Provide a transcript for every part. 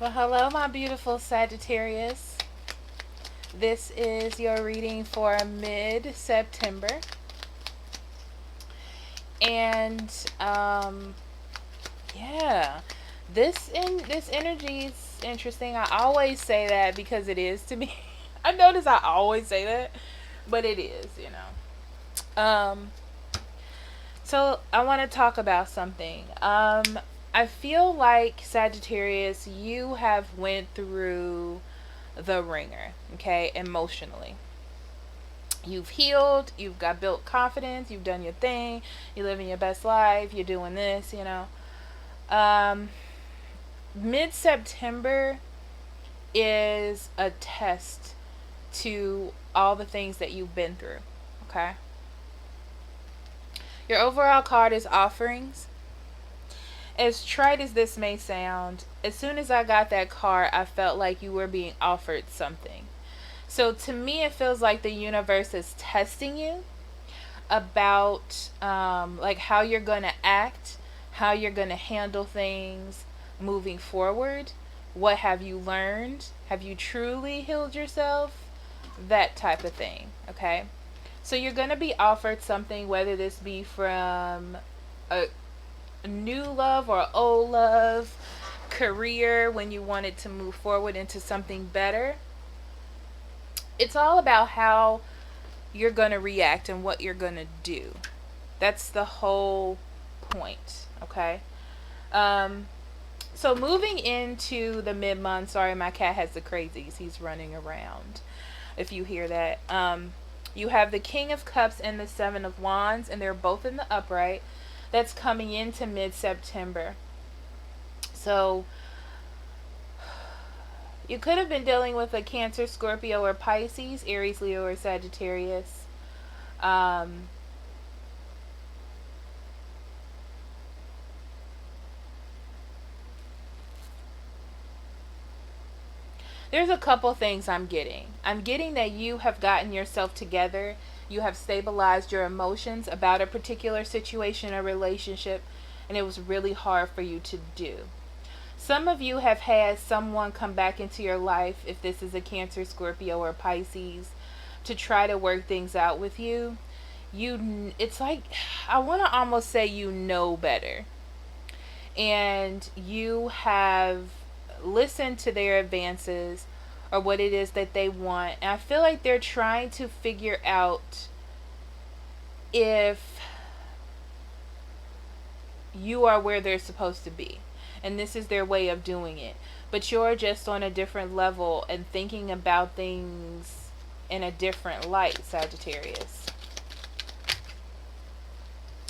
Well, hello, my beautiful Sagittarius. This is your reading for mid September. And, yeah, this energy is interesting. I always say that because it is to me. I notice I always say that, but it is. So I want to talk about something. I feel like Sagittarius, you have went through the ringer, okay, emotionally. You've healed, you've got built confidence, you've done your thing, you're living your best life, you're doing this. Um, Mid September is a test to all the things that you've been through, okay? Your overall card is offerings. As trite as this may sound, as soon as I got that card, I felt like you were being offered something. So to me, it feels like the universe is testing you about like how you're going to act, how you're going to handle things moving forward. What have you learned? Have you truly healed yourself? That type of thing, okay? So you're going to be offered something, whether this be from a new love or old love, career when you wanted to move forward into something better. It's all about how you're going to react and what you're going to do. That's the whole point, okay? Um, so moving into the mid month, sorry, my cat has the crazies. He's running around. If you hear that, you have the King of Cups and the Seven of Wands, and they're both in the upright. That's coming into mid September. So you could have been dealing with a Cancer, Scorpio, or Pisces, Aries, Leo, or Sagittarius. Um, there's a couple things I'm getting. I'm getting that you have gotten yourself together. You have stabilized your emotions about a particular situation or relationship, and it was really hard for you to do. Some of you have had someone come back into your life, if this is a Cancer, Scorpio, or Pisces, to try to work things out with you. It's like, I want to almost say you know better. And you have listened to their advances or what it is that they want. And I feel like they're trying to figure out if you are where they're supposed to be. And this is their way of doing it. But you're just on a different level and thinking about things in a different light, Sagittarius.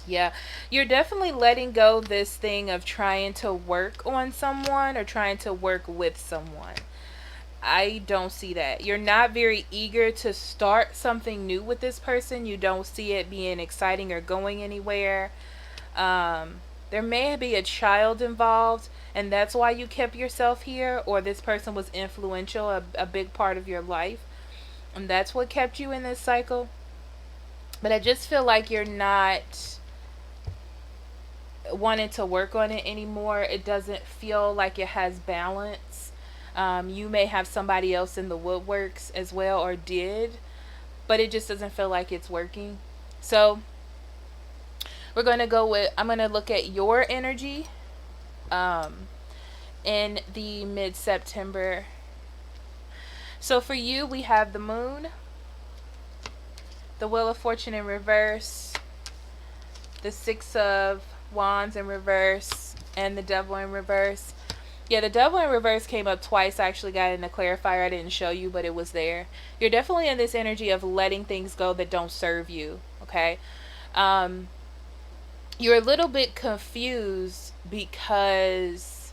Yeah, you're definitely letting go this thing of trying to work on someone or trying to work with someone. I don't see that. You're not very eager to start something new with this person. You don't see it being exciting or going anywhere. There may be a child involved, and that's why you kept yourself here, or this person was influential, a big part of your life, and that's what kept you in this cycle. But I just feel like you're not wanting to work on it anymore. It doesn't feel like it has balance. You may have somebody else in the woodworks as well, or did, but it just doesn't feel like it's working. So we're going to go with, I'm going to look at your energy um, in the mid September. So for you, we have the moon, the Wheel of Fortune in reverse, the Six of Wands in reverse, and the Devil in reverse. Yeah, the Devil in reverse came up twice. I actually got it in a clarifier. I didn't show you, but it was there. You're definitely in this energy of letting things go that don't serve you, okay? You're a little bit confused because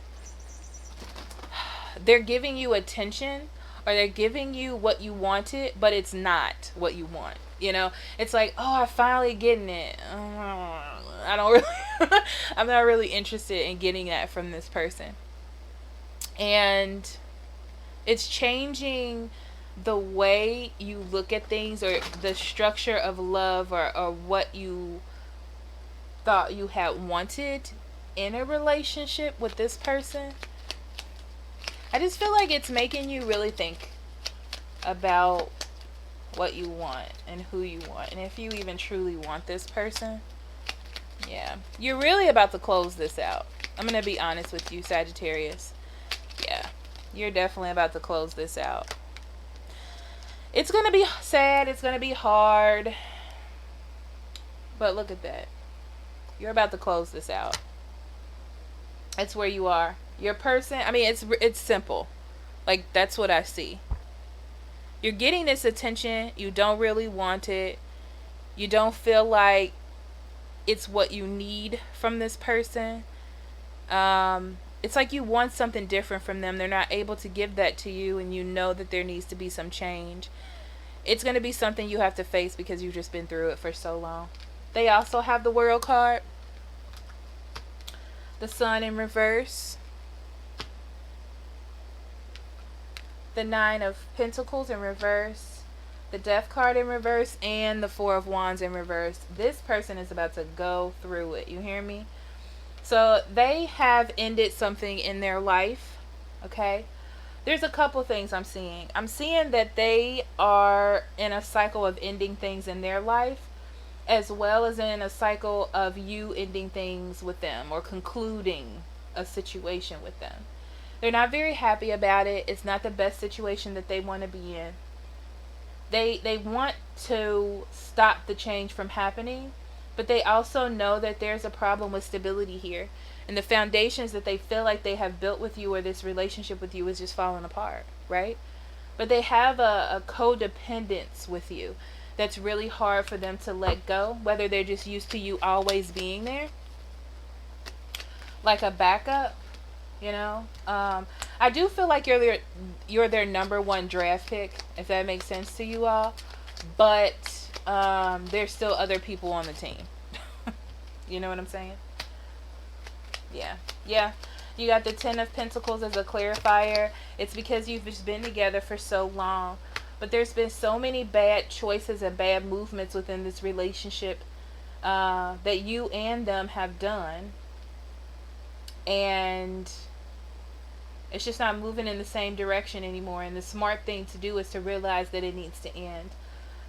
they're giving you attention or they're giving you what you wanted, but it's not what you want. It's like, oh, I'm finally getting it. I don't really, I'm not really interested in getting that from this person. And it's changing the way you look at things or the structure of love or what you thought you had wanted in a relationship with this person. I just feel like it's making you really think about what you want and who you want, and if you even truly want this person. Yeah, you're really about to close this out. I'm gonna be honest with you, Sagittarius. Yeah, you're definitely about to close this out. It's gonna be sad, it's gonna be hard, but look at that. You're about to close this out. That's where you are. Your person, I mean, it's simple. Like, that's what I see. You're getting this attention. You don't really want it. You don't feel like it's what you need from this person. It's like you want something different from them. They're not able to give that to you, and you know that there needs to be some change. It's going to be something you have to face because you've just been through it for so long. They also have the World card. The Sun in reverse. The Nine of Pentacles in reverse. The Death card in reverse. And the Four of Wands in reverse. This person is about to go through it. You hear me? So they have ended something in their life. Okay? There's a couple things I'm seeing. I'm seeing that they are in a cycle of ending things in their life, as well as in a cycle of you ending things with them or concluding a situation with them. They're not very happy about it. It's not the best situation that they want to be in. They want to stop the change from happening, but they also know that there's a problem with stability here. And the foundations that they feel like they have built with you or this relationship with you is just falling apart, right? But they have a codependence with you that's really hard for them to let go, whether they're just used to you always being there, like a backup, you know. I do feel like you're their number one draft pick, if that makes sense to you all, but there's still other people on the team. You know what I'm saying? Yeah. You got the Ten of Pentacles as a clarifier. It's because you've just been together for so long. But there's been so many bad choices and bad movements within this relationship that you and them have done. And it's just not moving in the same direction anymore. And the smart thing to do is to realize that it needs to end.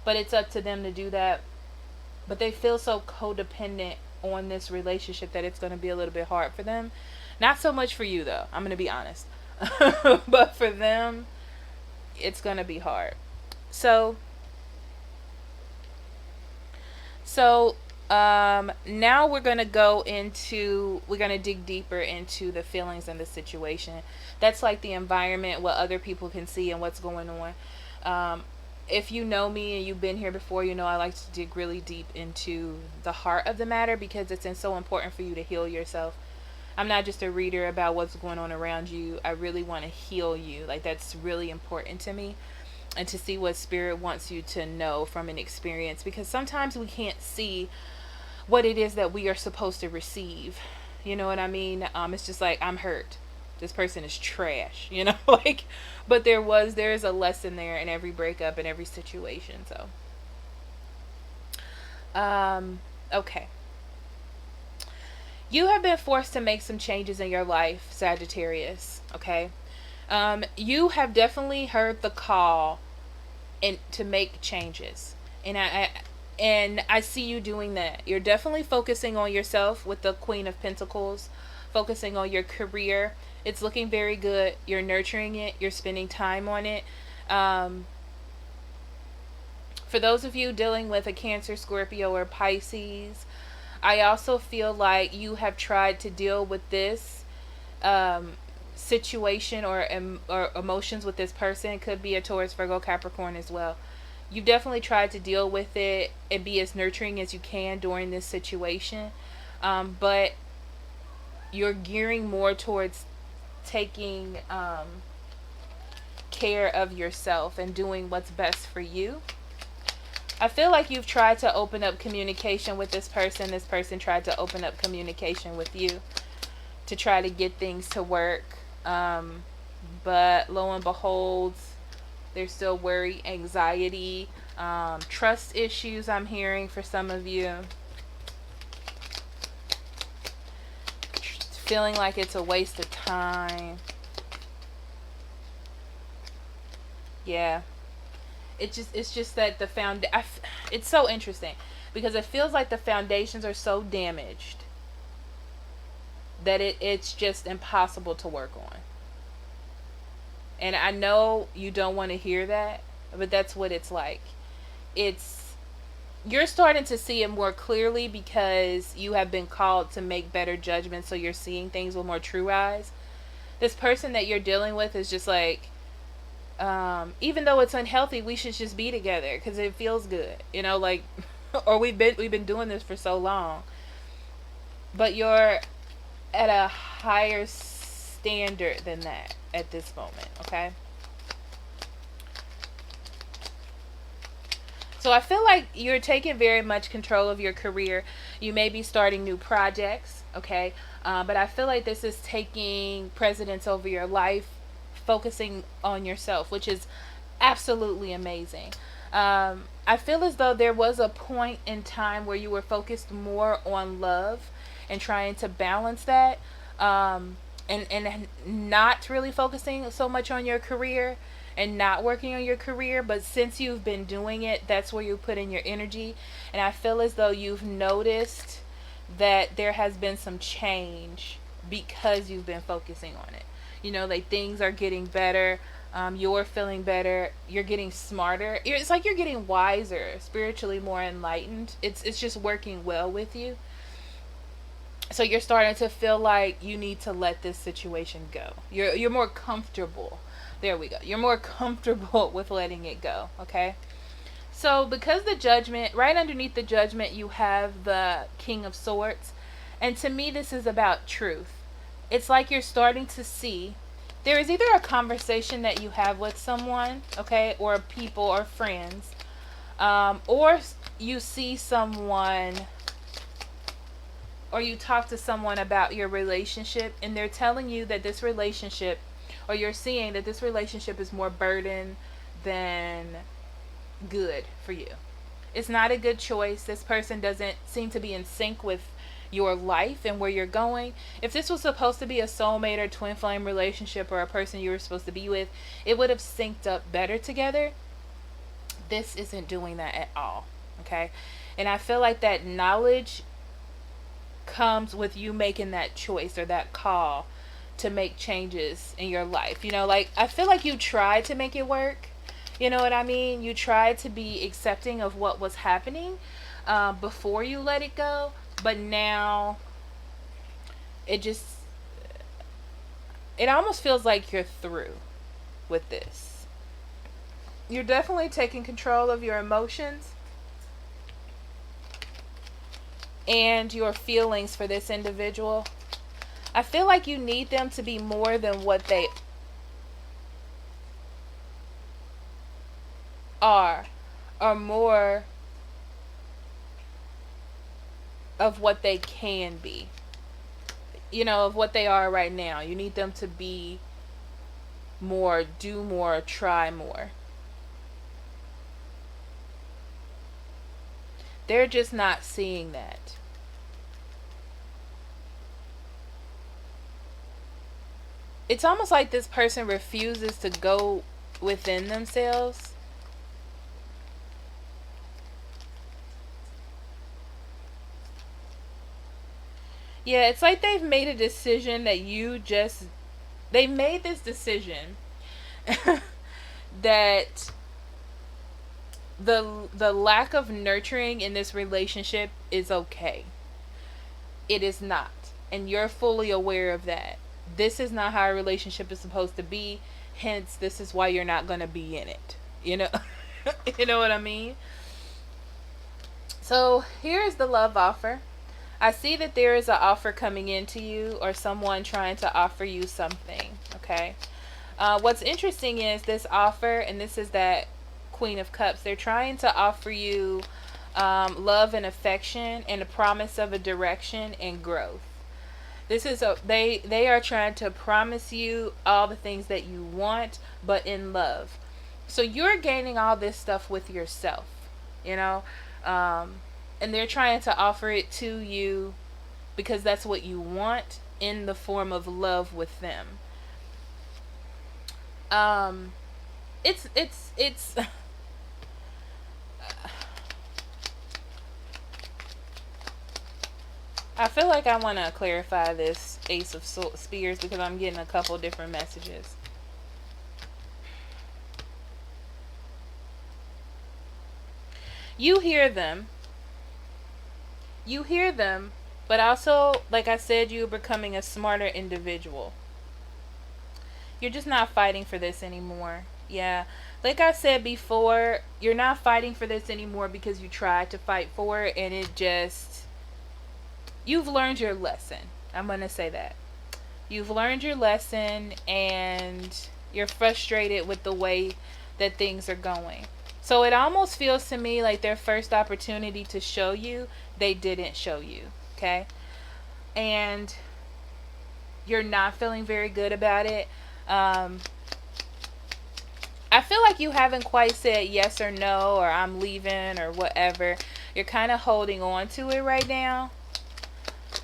But it's up to them to do that. But they feel so codependent on this relationship that it's going to be a little bit hard for them. Not so much for you, though. I'm going to be honest. But for them, it's going to be hard. So now we're going to dig deeper into the feelings and the situation. That's like the environment, what other people can see and what's going on. If you know me and you've been here before, you know I like to dig really deep into the heart of the matter because it's so important for you to heal yourself. I'm not just a reader about what's going on around you. I really want to heal you. Like, that's really important to me. And to see what Spirit wants you to know from an experience. Because sometimes we can't see what it is that we are supposed to receive. You know what I mean? It's just like, I'm hurt. This person is trash, you know, like, but there is a lesson there in every breakup and every situation. So, okay. You have been forced to make some changes in your life, Sagittarius. Okay. You have definitely heard the call and to make changes. And I see you doing that. You're definitely focusing on yourself with the Queen of Pentacles, focusing on your career. It's looking very good. You're nurturing it. You're spending time on it. For those of you dealing with a Cancer, Scorpio, or Pisces, I also feel like you have tried to deal with this situation or emotions with this person. It could be a Taurus, Virgo, Capricorn as well. You've definitely tried to deal with it and be as nurturing as you can during this situation. But you're gearing more towards taking care of yourself and doing what's best for you. I feel like you've tried to open up communication with this person. This person tried to open up communication with you to try to get things to work. But lo and behold, there's still worry, anxiety, trust issues I'm hearing for some of you. Feeling like it's a waste of time. Yeah. It's just that it's so interesting because it feels like the foundations are so damaged that it's just impossible to work on. And I know you don't want to hear that, but that's what it's like. It's You're starting to see it more clearly because you have been called to make better judgments, so you're seeing things with more true eyes. This person that you're dealing with is just like, even though it's unhealthy, we should just be together because it feels good, like, or we've been doing this for so long, but you're at a higher standard than that at this moment. Okay. So I feel like you're taking very much control of your career. You may be starting new projects, okay? But I feel like this is taking precedence over your life, focusing on yourself, which is absolutely amazing. I feel as though there was a point in time where you were focused more on love and trying to balance that, and not really focusing so much on your career and not working on your career. But since you've been doing it, that's where you put in your energy. And I feel as though you've noticed that there has been some change because you've been focusing on it. Like things are getting better. You're feeling better. You're getting smarter. It's like you're getting wiser, spiritually more enlightened. It's just working well with you. So you're starting to feel like you need to let this situation go. You're more comfortable. There we go. You're more comfortable with letting it go, okay? So because the judgment, right underneath the judgment, you have the King of Swords. And to me, this is about truth. It's like you're starting to see there is either a conversation that you have with someone, okay, or people or friends, or you see someone, or you talk to someone about your relationship, and they're telling you that this relationship, or you're seeing that this relationship is more burden than good for you. It's not a good choice. This person doesn't seem to be in sync with your life and where you're going. If this was supposed to be a soulmate or twin flame relationship or a person you were supposed to be with, it would have synced up better together. This isn't doing that at all, okay? And I feel like that knowledge comes with you making that choice or that call to make changes in your life. Like, I feel like you tried to make it work. You know what I mean? You tried to be accepting of what was happening before you let it go. But now it just, it almost feels like you're through with this. You're definitely taking control of your emotions and your feelings for this individual. I feel like you need them to be more than what they are, or more of what they can be. Of what they are right now. You need them to be more, do more, try more. They're just not seeing that. It's almost like this person refuses to go within themselves. Yeah, it's like they've made a decision that they made this decision that the lack of nurturing in this relationship is okay. It is not. And you're fully aware of that. This is not how a relationship is supposed to be. Hence, this is why you're not going to be in it. You know what I mean? So, here's the love offer. I see that there is an offer coming into you, or someone trying to offer you something, okay? What's interesting is this offer, and this is that Queen of Cups. They're trying to offer you love and affection and a promise of a direction and growth. They are trying to promise you all the things that you want, but in love. So you're gaining all this stuff with yourself, you know, and they're trying to offer it to you because that's what you want in the form of love with them. Um, it's I feel like I want to clarify this Ace of Spears because I'm getting a couple different messages. You hear them. You hear them, but also, like I said, you're becoming a smarter individual. You're just not fighting for this anymore. Yeah. Like I said before, you're not fighting for this anymore because you tried to fight for it and it just. You've learned your lesson. I'm going to say that. You've learned your lesson and you're frustrated with the way that things are going. So it almost feels to me like their first opportunity to show you, they didn't show you. Okay? And you're not feeling very good about it. I feel like you haven't quite said yes or no or I'm leaving or whatever. You're kind of holding on to it right now.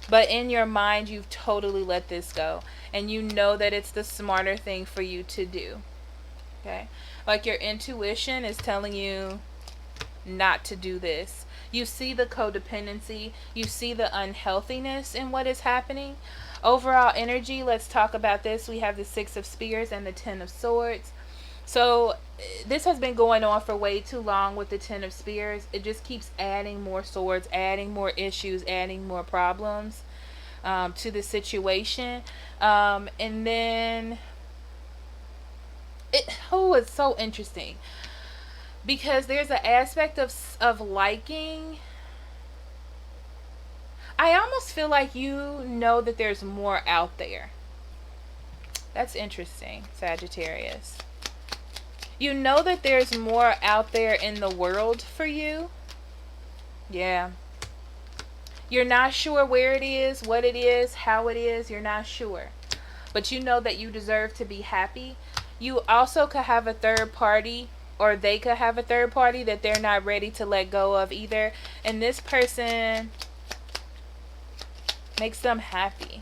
But in your mind, you've totally let this go. And you know that it's the smarter thing for you to do. Okay? Like your intuition is telling you not to do this. You see the codependency. You see the unhealthiness in what is happening. Overall energy, let's talk about this. We have the Six of Spears and the Ten of Swords. So this has been going on for way too long with the Ten of Spears. It just keeps adding more swords, adding more issues, adding more problems to the situation. And then, it's so interesting. Because there's an aspect of liking. I almost feel like you know that there's more out there. That's interesting, Sagittarius. You know that there's more out there in the world for you. Yeah. You're not sure where it is, what it is, how it is. You're not sure. But you know that you deserve to be happy. You also could have a third party, or they could have a third party that they're not ready to let go of either. And this person makes them happy.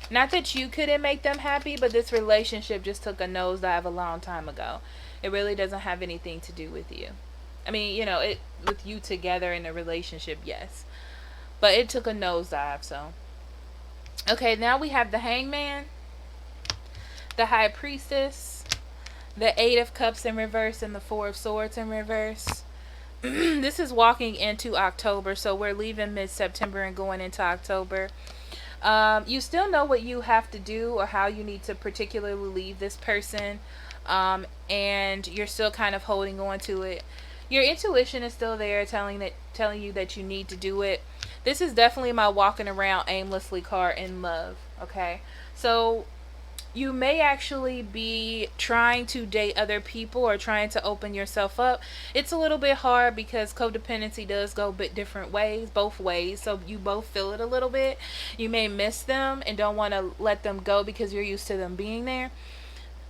Not that you couldn't make them happy, but this relationship just took a nosedive a long time ago. It really doesn't have anything to do with you. I mean, it with you together in a relationship, yes. But it took a nosedive, so. Okay, now we have the Hangman, the High Priestess, the Eight of Cups in reverse, and the Four of Swords in reverse. This is walking into October, so we're leaving mid-September and going into October. You still know what you have to do or how you need to particularly leave this person, and you're still kind of holding on to it. Your intuition is still there telling you that you need to do it. This is definitely my walking around aimlessly card in love, okay? So you may actually be trying to date other people or trying to open yourself up. It's a little bit hard because codependency does go a bit different ways, both ways. So you both feel it a little bit. You may miss them and don't want to let them go because you're used to them being there.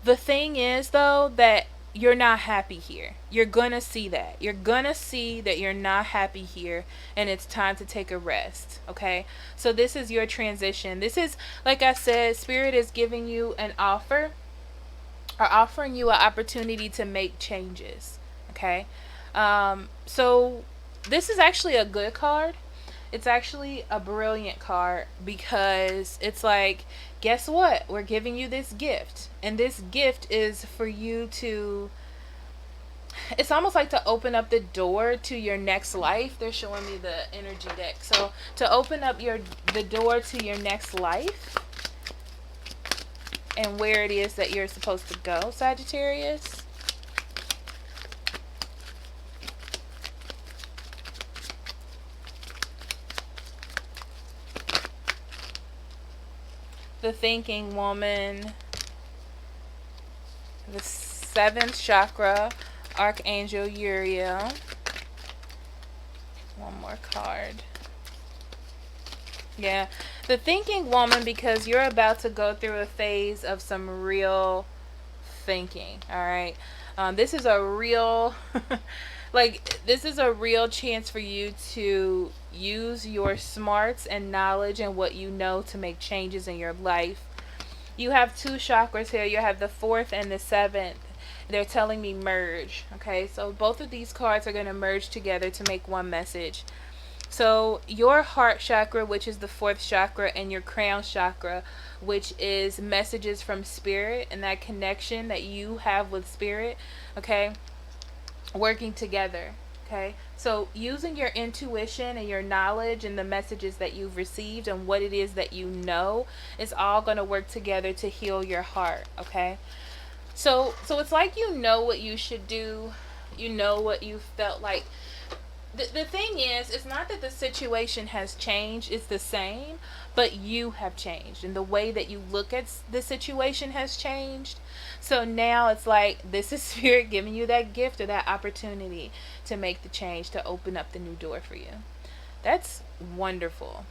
The thing is, though, that you're not happy here. You're going to see that. You're going to see that you're not happy here and it's time to take a rest, okay? So this is your transition. This is, like I said, Spirit is giving you an offer or offering you an opportunity to make changes, okay? So this is actually a good card. It's actually a brilliant card because it's like, guess what? We're giving you this gift. And this gift is for you to, it's almost like to open up the door to your next life. They're showing me the energy deck. So to open up the door to your next life and where it is that you're supposed to go, Sagittarius. The Thinking Woman, the 7th chakra, Archangel Uriel. One more card. Yeah, the Thinking Woman, because you're about to go through a phase of some real thinking, all right? This is a real, this is a real chance for you to use your smarts and knowledge and what you know to make changes in your life. You have 2 chakras here. You have the 4th and the 7th. They're telling me merge. Okay, so both of these cards are going to merge together to make one message. So your heart chakra, which is the fourth chakra, and your crown chakra, which is messages from spirit and that connection that you have with spirit, okay, working together. Okay, so using your intuition and your knowledge and the messages that you've received and what it is that you know is all going to work together to heal your heart. Okay, so it's like you know what you should do, you know what you felt like. The thing is, it's not that the situation has changed, it's the same, but you have changed. And the way that you look at the situation has changed. So now it's like this is Spirit giving you that gift or that opportunity to make the change, to open up the new door for you. That's wonderful.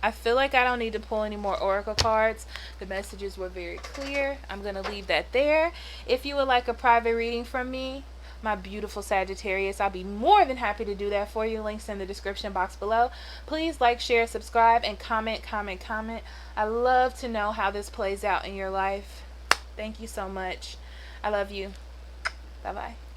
I feel like I don't need to pull any more oracle cards. The messages were very clear. I'm going to leave that there. If you would like a private reading from me, my beautiful Sagittarius, I'll be more than happy to do that for you. Links in the description box below. Please like, share, subscribe, and comment. I love to know how this plays out in your life. Thank you so much. I love you. Bye-bye.